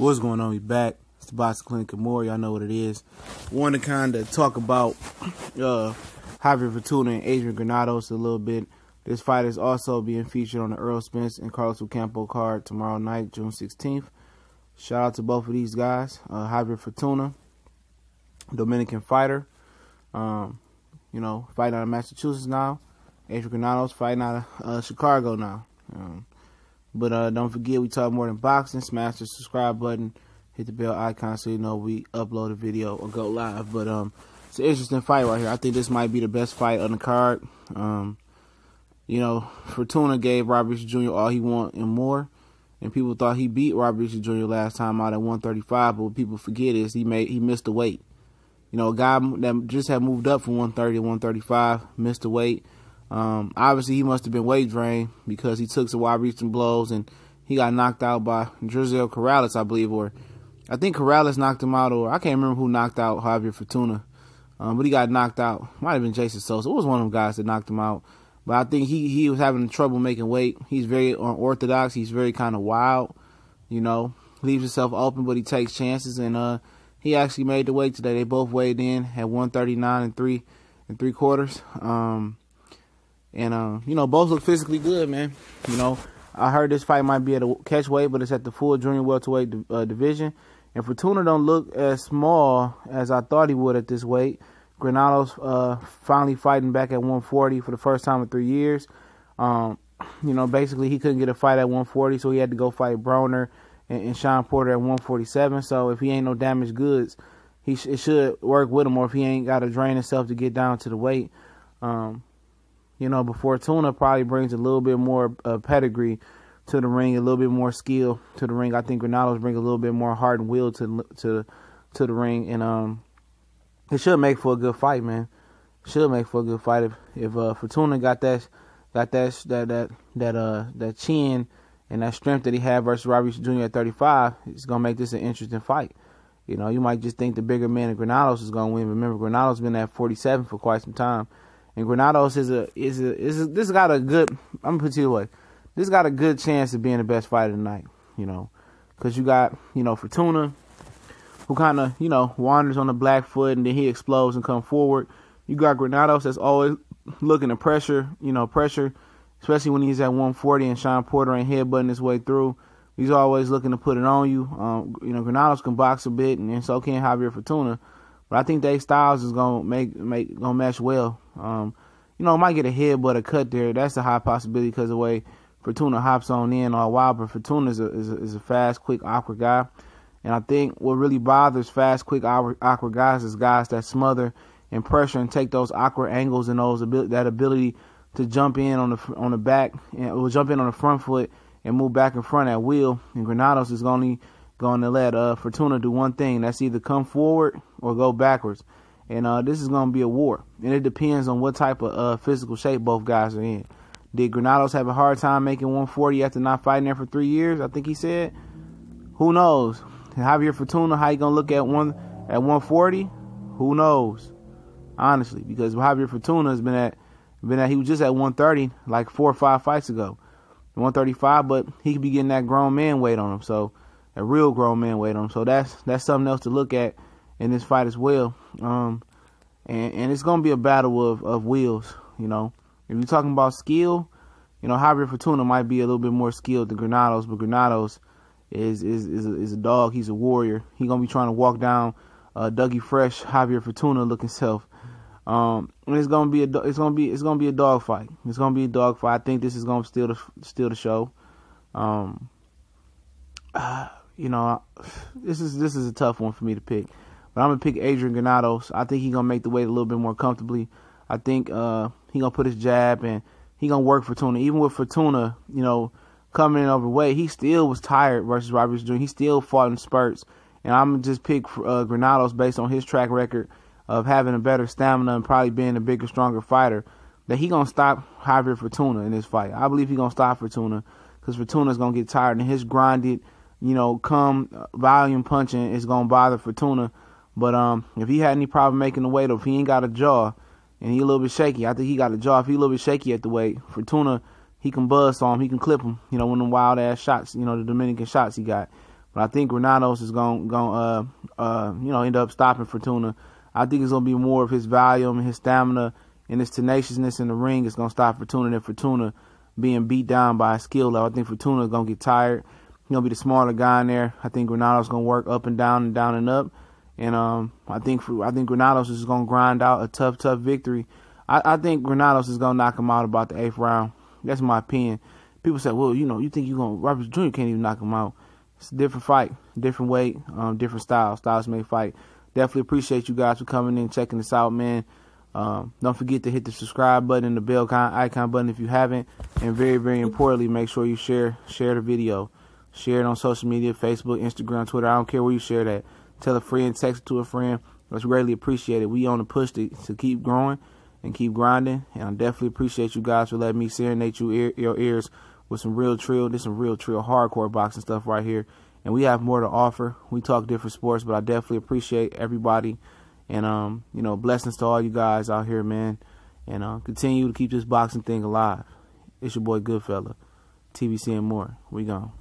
What's going on? We back. It's the Boxing Clinic and more. Y'all know what it is. Want to kind of talk about Javier Fortuna and Adrian Granados a little bit. This fight is also being featured on the Earl Spence and Carlos Ocampo card tomorrow night, June 16th. Shout out to both of these guys. Javier Fortuna, Dominican fighter. Fighting out of Massachusetts now. Adrian Granados fighting out of Chicago now. But don't forget, we talk more than boxing. Smash the subscribe button. Hit the bell icon so you know we upload a video or go live. But it's an interesting fight right here. I think this might be the best fight on the card. Fortuna gave Robert Jr. all he wanted and more. And people thought he beat Robert Jr. last time out at 135. But what people forget is he missed the weight. A guy that just had moved up from 130 to 135 missed the weight. Obviously, he must have been weight drained because he took some wide-reaching blows and he got knocked out by Drizel Corrales, I believe, or I think Corrales knocked him out, or I can't remember who knocked out Javier Fortuna, but he got knocked out. Might have been Jason Sosa. It was one of them guys that knocked him out, but I think he was having trouble making weight. He's very unorthodox. He's very kind of wild, leaves himself open, but he takes chances, and he actually made the weight today. They both weighed in at 139 and 3 3/4. Both look physically good, man. I heard this fight might be at a catch weight, but it's at the full junior welterweight division. And Fortuna don't look as small as I thought he would at this weight. Granados finally fighting back at 140 for the first time in 3 years. Basically he couldn't get a fight at 140, so he had to go fight Broner and Sean Porter at 147. So if he ain't no damaged goods, it should work with him, or if he ain't got to drain himself to get down to the weight. But Fortuna probably brings a little bit more pedigree to the ring, a little bit more skill to the ring. I think Granados brings a little bit more heart and will to the ring, and it should make for a good fight, man. Should make for a good fight if Fortuna got that chin and that strength that he had versus Robert Jr. at 35. It's gonna make this an interesting fight. You might just think the bigger man of Granados is gonna win. Remember, Granados been at 47 for quite some time. And Granados this got a good, I'm gonna put it away. This got a good chance of being the best fighter tonight, because you got, Fortuna, who kind of, wanders on the black foot and then he explodes and come forward. You got Granados that's always looking to pressure, especially when he's at 140 and Sean Porter ain't headbutting his way through. He's always looking to put it on you. Granados can box a bit, and so can Javier Fortuna. But I think their styles is gonna mesh well. Might get a head but a cut there. That's a high possibility because the way Fortuna hops on in all wild. But Fortuna is a fast, quick, awkward guy. And I think what really bothers fast, quick, awkward guys is guys that smother and pressure and take those awkward angles and that ability to jump in on the back or jump in on the front foot and move back and front at will. And Granados is going to let Fortuna do one thing. That's either come forward or go backwards. And this is going to be a war. And it depends on what type of physical shape both guys are in. Did Granados have a hard time making 140 after not fighting there for 3 years? I think he said. Who knows? Javier Fortuna, how you going to look at 140? Who knows? Honestly, because Javier Fortuna has he was just at 130 like 4 or 5 fights ago. 135, but he could be getting that grown man weight on him. So a real grown man weight on him. So that's something else to look at in this fight as well. And it's gonna be a battle of wills. If you're talking about skill, Javier Fortuna might be a little bit more skilled than Granados, but Granados is a dog. He's a warrior. He's gonna be trying to walk down Dougie Fresh, Javier Fortuna looking self. And it's gonna be a dog fight. It's gonna be a dog fight. I think this is gonna steal the show. This is a tough one for me to pick. But I'm going to pick Adrian Granados. I think he's going to make the weight a little bit more comfortably. I think he's going to put his jab and he's going to work Fortuna. Even with Fortuna, coming in overweight, he still was tired versus Robert Jr. He still fought in spurts. And I'm going to just pick Granados based on his track record of having a better stamina and probably being a bigger, stronger fighter, that he's going to stop Javier Fortuna in this fight. I believe he's going to stop Fortuna because Fortuna's going to get tired and his grinded, volume punching is going to bother Fortuna. But if he had any problem making the weight, or if he ain't got a jaw and he a little bit shaky, I think he got a jaw. If he a little bit shaky at the weight, Fortuna, he can buzz on him, he can clip him, with them wild ass shots, the Dominican shots he got. But I think Granados is going end up stopping Fortuna. I think it's going to be more of his volume and his stamina and his tenaciousness in the ring is going to stop Fortuna than Fortuna being beat down by a skill level. I think Fortuna is going to get tired. He's going to be the smaller guy in there. I think Granados is going to work up and down and up. And I think Granados is going to grind out a tough victory. I think Granados is going to knock him out about the 8th round. That's my opinion. People say, well, you think you're going to, Robert Jr. can't even knock him out. It's a different fight, different weight, different style. Styles may fight. Definitely appreciate you guys for coming in, checking this out, man. Don't forget to hit the subscribe button and the bell icon button if you haven't. And very, very importantly, make sure you share the video. Share it on social media, Facebook, Instagram, Twitter. I don't care where you share that. Tell a friend, text it to a friend. That's greatly appreciated. We on the push to keep growing and keep grinding. And I definitely appreciate you guys for letting me serenade your ears with some real trill. This is some real trill hardcore boxing stuff right here. And we have more to offer. We talk different sports, but I definitely appreciate everybody. And, blessings to all you guys out here, man. And continue to keep this boxing thing alive. It's your boy Goodfella. TBC and more. We gone.